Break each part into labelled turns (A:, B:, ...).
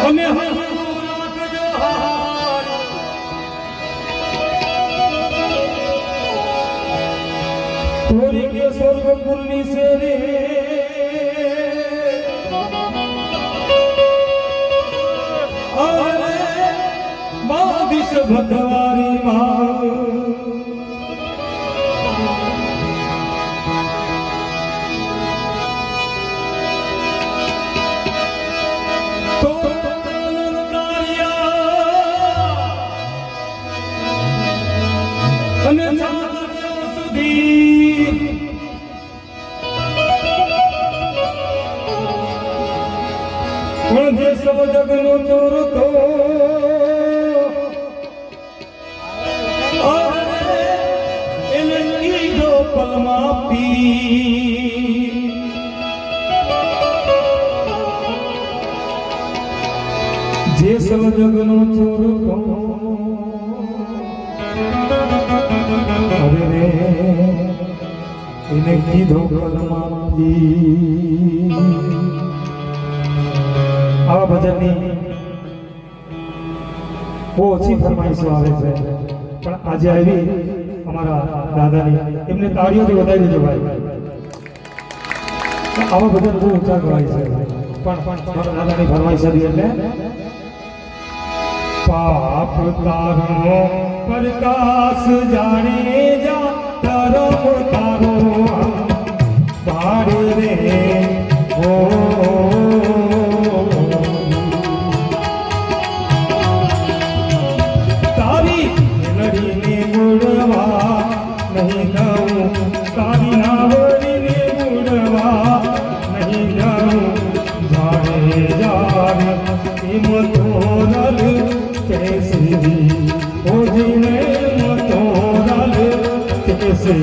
A: અને રાખજો હાથ થોડી કે સ્વર્ગપુરની શેરે અરે માદિશ ભગવારી માં અને સુધી પણ જે સૌ જગનો ચોર તો એને કીધો પલમાં પી જે સૌ જગનો ચોર તો અરે રે એને કીધો કલમાથી આવા ભજનની બહુ ઓછી ફરમાઈશો આવે છે પણ આજે આવી અમારા દાદાની એમને તાળીઓથી વધાવી દેજો ભાઈ આવા ભજન બહુ ઊંચા ગવાય છે પણ મારા દાદાની ફરમાઈશ હતી એટલે પાપ તારો प्रकाश जाने जा तरफ तारो बारे रे हो तारी लड़ी ने मुड़वा नहीं जाऊं तारी नावड़ी ने मुड़वा नहीं जाऊं जाने जाने इमतोरल कैसे ओ जीने मतोरल कैसे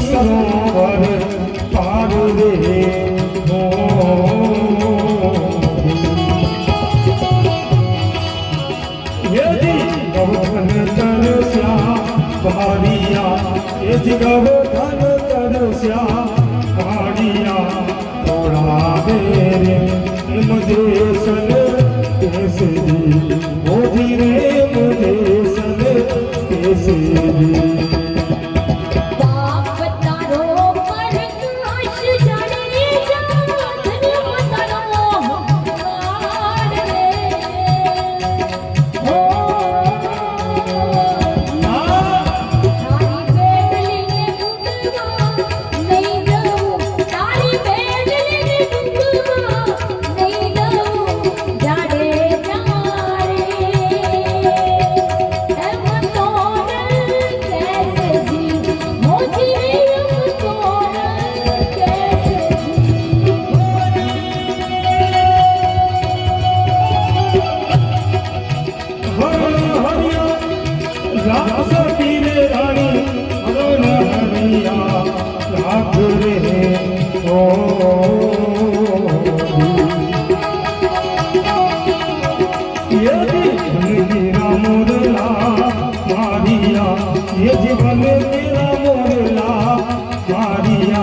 A: सरोवर पार रे हो यदि गवधन तरस्या पहाड़िया यदि गवधन तरस्या पहाड़िया थोड़ा देर मुझे सन कैसे मोदी रे मुझे सन कैसे ये जीवन मेरा मोरला मारिया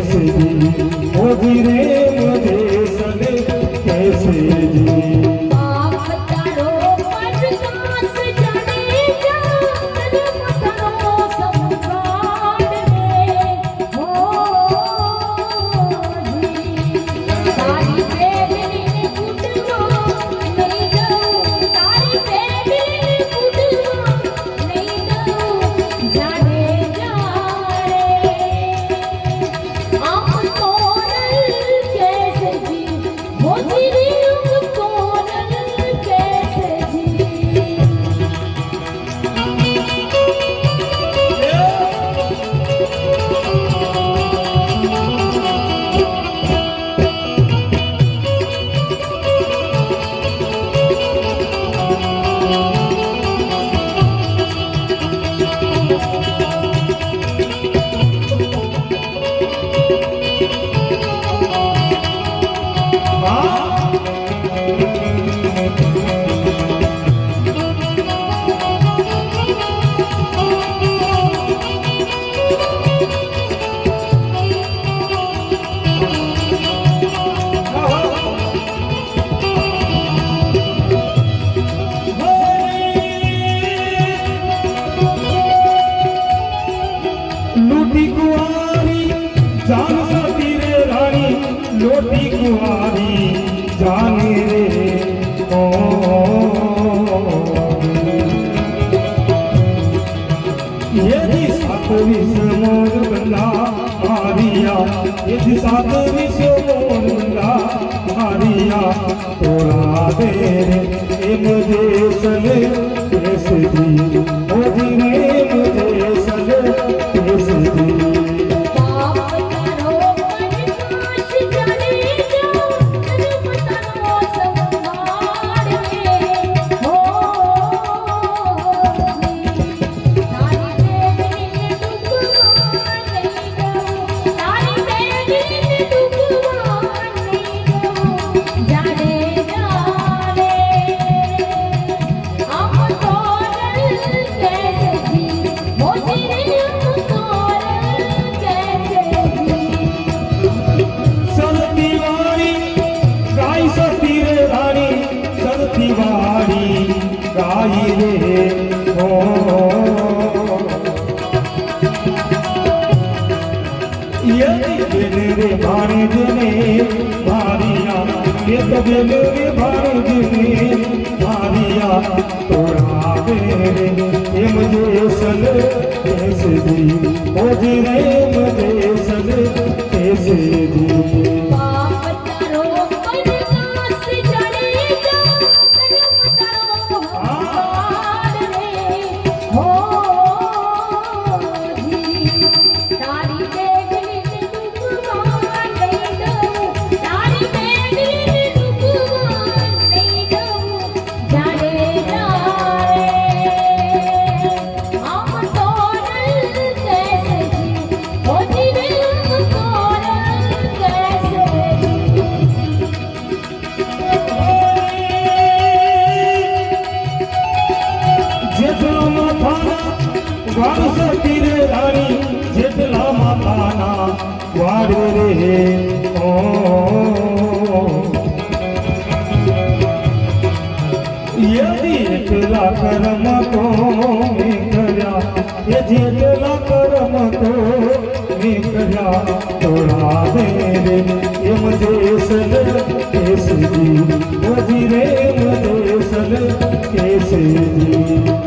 A: कैसे जी ओ जी रे मुझे सल कैसे जी लोटी कुआरी जाने रे ओ यदि सातवीं मोर बंदा हारिया यदि सातवीं मोर बंदा हारिया तोड़ा दे रे मुझे सल कैसे दी ओ जी रे मुझे सल कैसे दी गाई रे ओ यदि बिन रे भाणज ने भारिया ये तो बिन रे भाणज ने भारिया तोड़ा दे रे मुझे सल कैसे दी ओ जी रे मुझे सल कैसे दी જેટલા માતાના વાડ રે ઓ યદી એટલા કર્મ તો મેં કર્યા એ જેટલા કર્મ તો મેં કર્યા તોડા દે રે એ મુજે સલ કેસે દી ઓજી રે મુજે સલ કેસે દી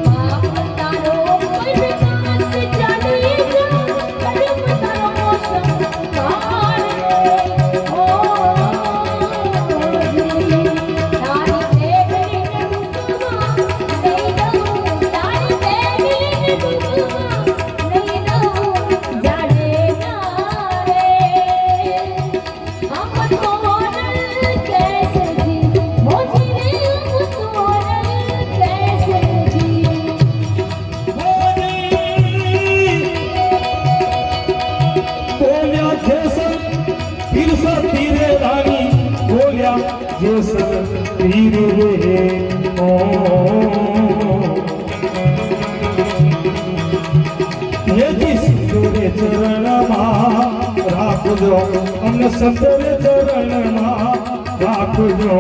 A: આવજો અમને સત્તરે ચરણમાં રાખજો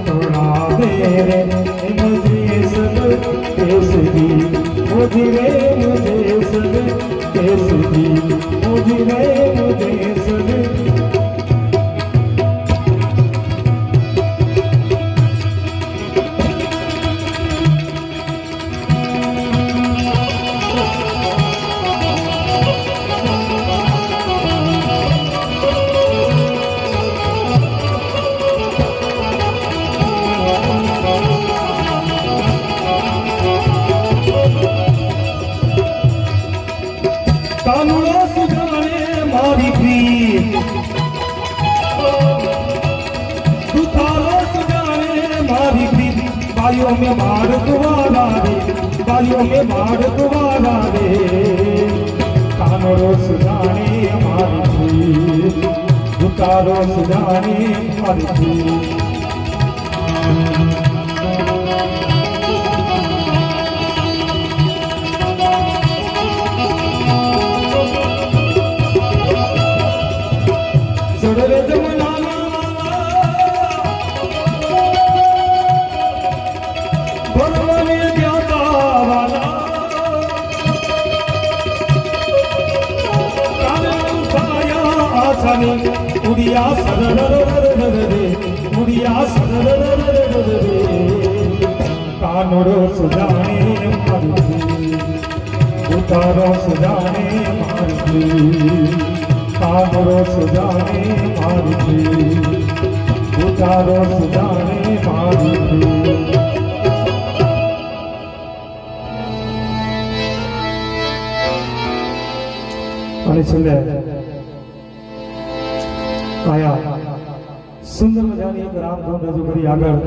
A: તોડાવે રે મુજે સબ કેસરી મુજે રે મુજે સબ કેસરી મુજે રે મુજે સબ કાનુડો સુજાને મારી પ્રીત દુતારો સુજાને મારી પ્રીત બાયો में बाढ़ दुआरा रे बायो में बाढ़ दुआरा रे कानुडो सुजाने मारी प्रीत દુતારો સુજાને મારી પ્રીત रे जमुना भगवान ज्ञाता वाला काया आसानी उड़िया सरर रे उड़िया सरर रे कानुडो सुजाने मारी उतारो सुजाने मारी कानुडो सुजाने मारी उतारो सुजाने मारी અને છેલ્લે આયા સુંદર મજાની એક રામધૂન રજૂ કરી આગળ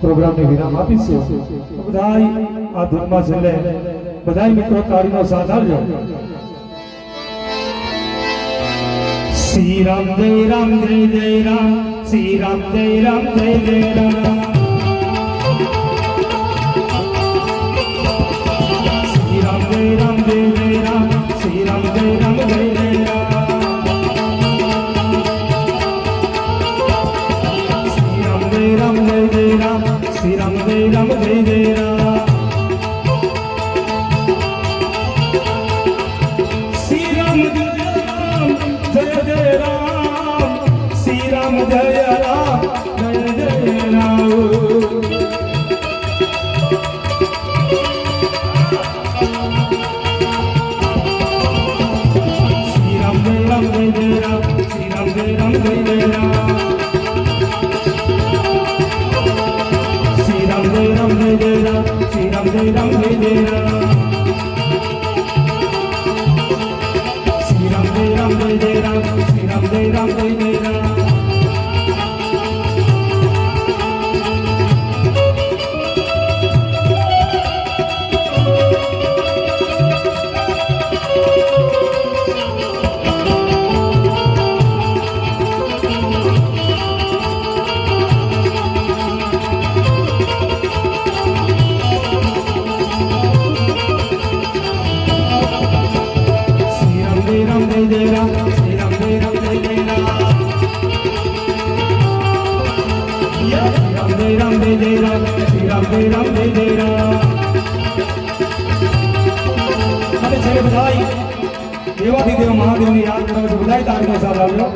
A: પ્રોગ્રામને વિરામ આપીશું તો બધાય આ ધૂનમાં છેલ્લે બધાય મિત્રો તાળીનો સાથ આપજો श्री राम जय राम जय जय राम श्री राम जय राम जय जय राम श्री राम जय राम जय जय राम श्री राम जय राम जय जय राम श्री राम जय राम जय जय राम श्री राम जय राम जय जय राम श्री राम जय जय राम श्री राम जय राम जय जय राम श्री राम जय राम जय जय राम श्री राम जय राम जय जय राम श्री राम जय राम जय जय राम श्री राम जय राम जय जय राम श्री राम जय राम जय जय राम श्री राम जय राम जय जय राम जय राम श्री राम जय राम जय जय राम जय राम जय जय राम श्री राम जय राम जय जय राम अरे चले बधाई देवाधिदेव महादेव ने याद करो तो बधाई तारीख के साथ आवજો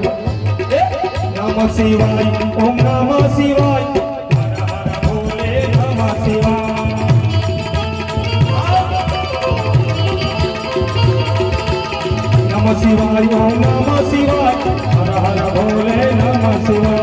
A: नमः शिवाय ओम नमः शिवाय हर हर भोले नमः शिवाय नमः शिवाय ओम नमः शिवाय हर हर भोले नमः शिवाय